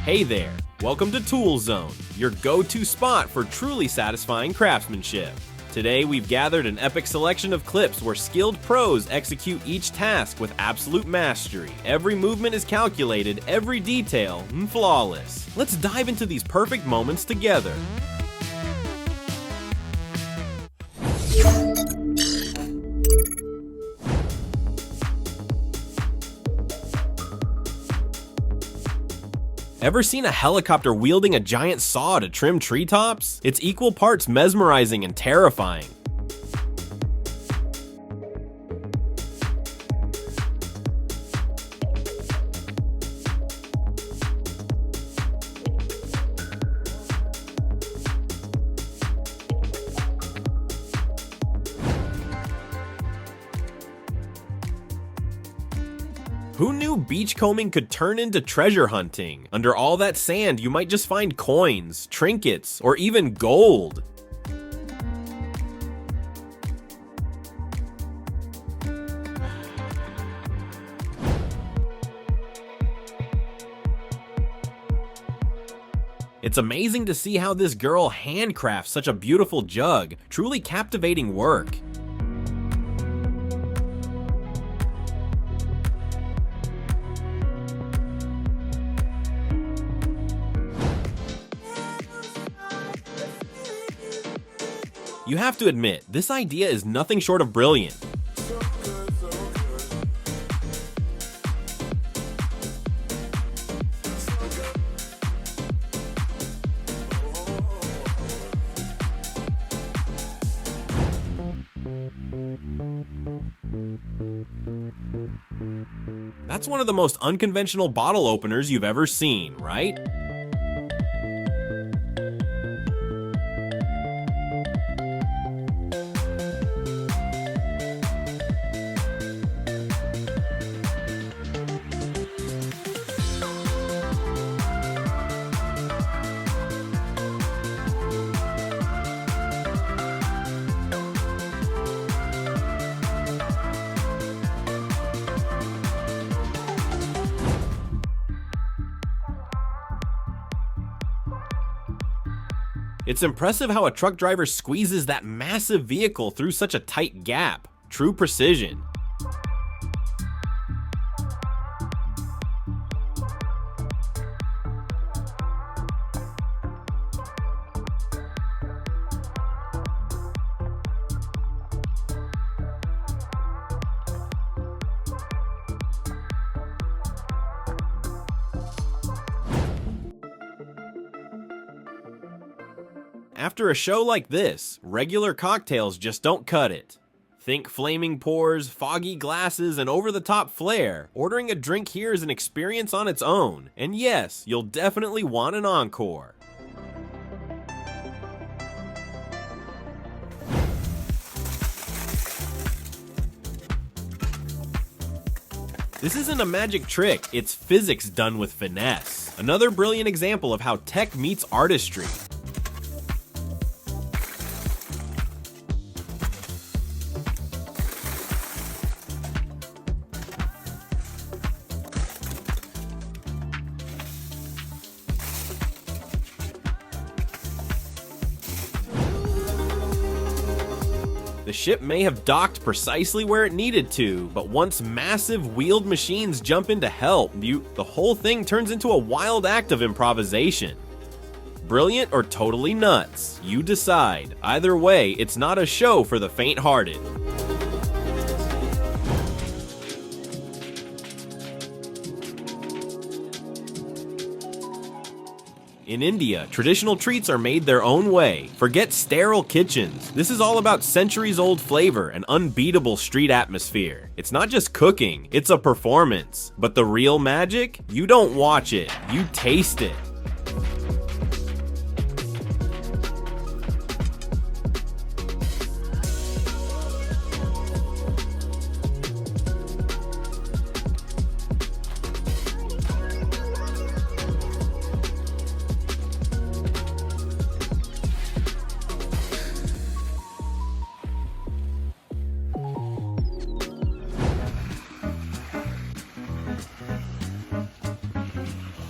Hey there, welcome to Tool Zone, your go-to spot for truly satisfying craftsmanship. Today we've gathered an epic selection of clips where skilled pros execute each task with absolute mastery. Every movement is calculated, every detail flawless. Let's dive into these perfect moments together. Ever seen a helicopter wielding a giant saw to trim treetops? It's equal parts mesmerizing and terrifying. Who knew beachcombing could turn into treasure hunting? Under all that sand, you might just find coins, trinkets, or even gold. It's amazing to see how this girl handcrafts such a beautiful jug. Truly captivating work. You have to admit, this idea is nothing short of brilliant. That's one of the most unconventional bottle openers you've ever seen, right? It's impressive how a truck driver squeezes that massive vehicle through such a tight gap. True precision. After a show like this, regular cocktails just don't cut it. Think flaming pours, foggy glasses, and over-the-top flair. Ordering a drink here is an experience on its own. And yes, you'll definitely want an encore. This isn't a magic trick, it's physics done with finesse. Another brilliant example of how tech meets artistry. The ship may have docked precisely where it needed to, but once massive wheeled machines jump in to help, the whole thing turns into a wild act of improvisation. Brilliant or totally nuts, you decide. Either way, it's not a show for the faint-hearted. In India, traditional treats are made their own way. Forget sterile kitchens. This is all about centuries-old flavor and unbeatable street atmosphere. It's not just cooking, it's a performance. But the real magic? You don't watch it, you taste it.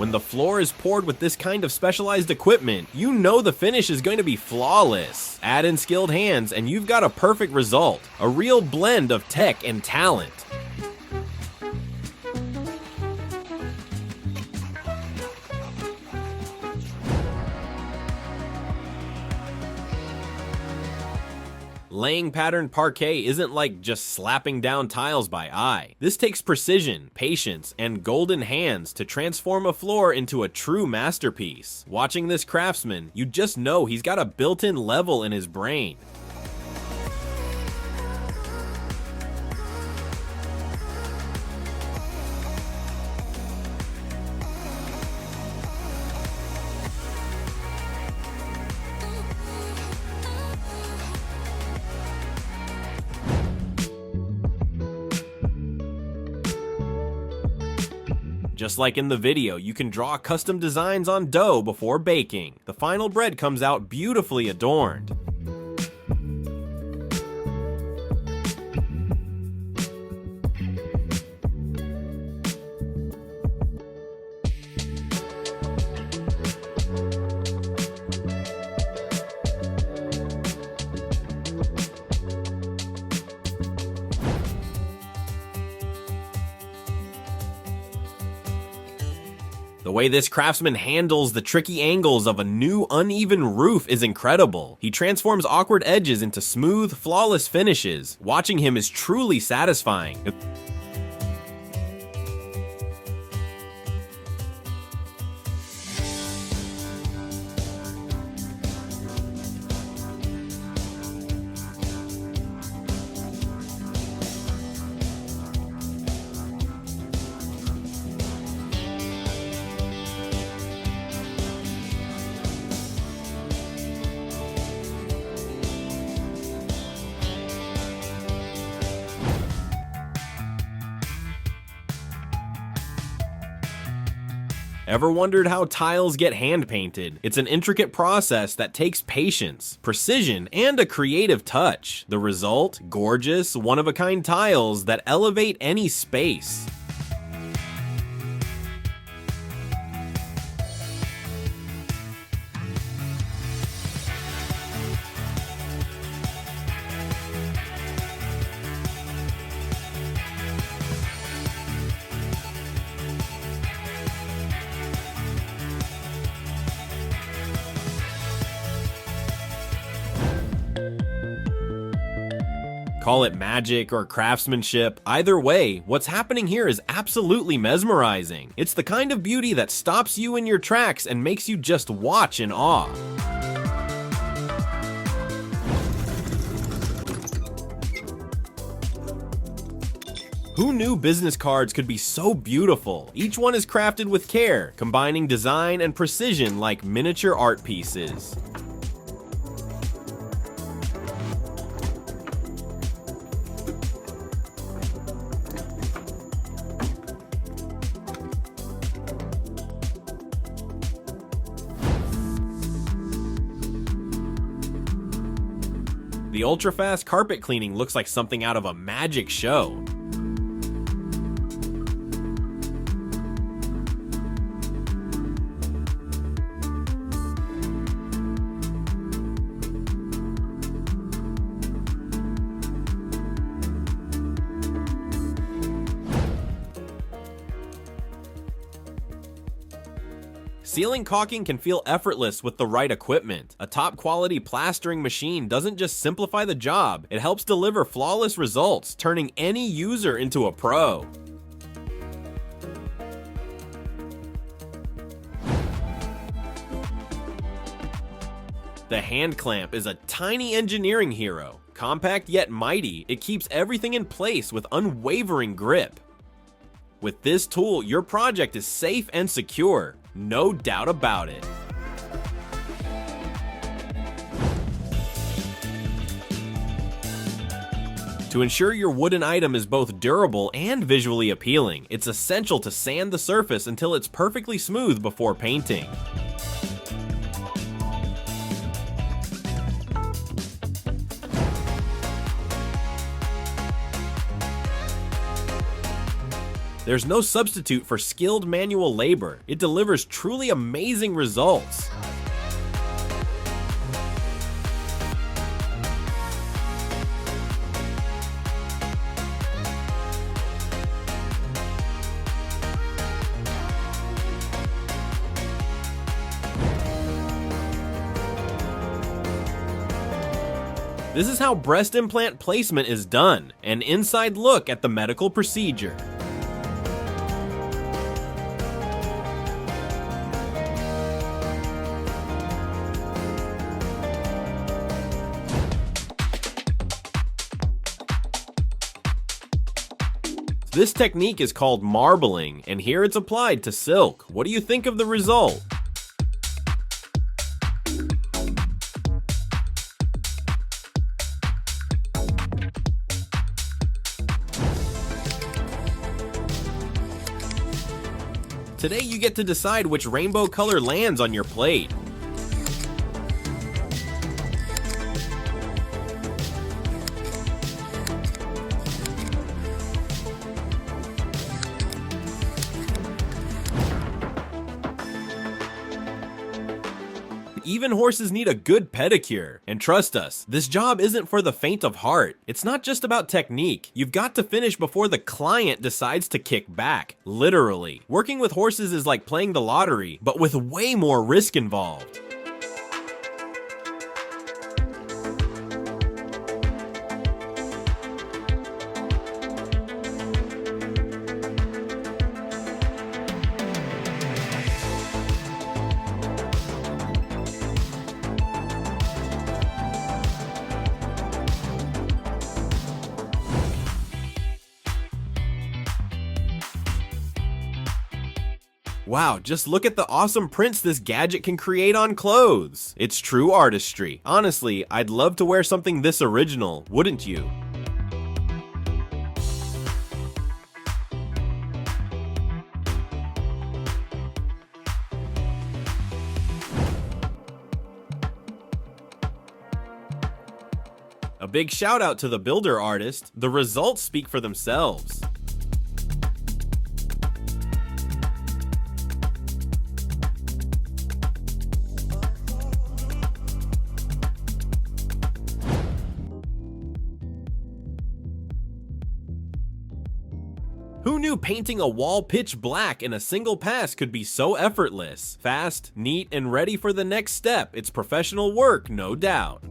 When the floor is poured with this kind of specialized equipment, you know the finish is going to be flawless. Add in skilled hands and you've got a perfect result. A real blend of tech and talent. Laying patterned parquet isn't like just slapping down tiles by eye. This takes precision, patience, and golden hands to transform a floor into a true masterpiece. Watching this craftsman, you just know he's got a built-in level in his brain. Just like in the video, you can draw custom designs on dough before baking. The final bread comes out beautifully adorned. The way this craftsman handles the tricky angles of a new uneven roof is incredible. He transforms awkward edges into smooth, flawless finishes. Watching him is truly satisfying. Ever wondered how tiles get hand painted? It's an intricate process that takes patience, precision, and a creative touch. The result? Gorgeous, one-of-a-kind tiles that elevate any space. Call it magic or craftsmanship, either way, what's happening here is absolutely mesmerizing. It's the kind of beauty that stops you in your tracks and makes you just watch in awe. Who knew business cards could be so beautiful? Each one is crafted with care, combining design and precision like miniature art pieces. The ultra-fast carpet cleaning looks like something out of a magic show. Ceiling caulking can feel effortless with the right equipment. A top-quality plastering machine doesn't just simplify the job, it helps deliver flawless results, turning any user into a pro. The hand clamp is a tiny engineering hero. Compact yet mighty, it keeps everything in place with unwavering grip. With this tool, your project is safe and secure. No doubt about it. To ensure your wooden item is both durable and visually appealing, it's essential to sand the surface until it's perfectly smooth before painting. There's no substitute for skilled manual labor. It delivers truly amazing results. This is how breast implant placement is done, an inside look at the medical procedure. This technique is called marbling, and here it's applied to silk. What do you think of the result? Today you get to decide which rainbow color lands on your plate. Even horses need a good pedicure. And trust us, this job isn't for the faint of heart. It's not just about technique. You've got to finish before the client decides to kick back. Literally. Working with horses is like playing the lottery, but with way more risk involved. Wow, just look at the awesome prints this gadget can create on clothes. It's true artistry. Honestly, I'd love to wear something this original, wouldn't you? A big shout out to the builder artist. The results speak for themselves. Who knew painting a wall pitch black in a single pass could be so effortless? Fast, neat, and ready for the next step. It's professional work, no doubt.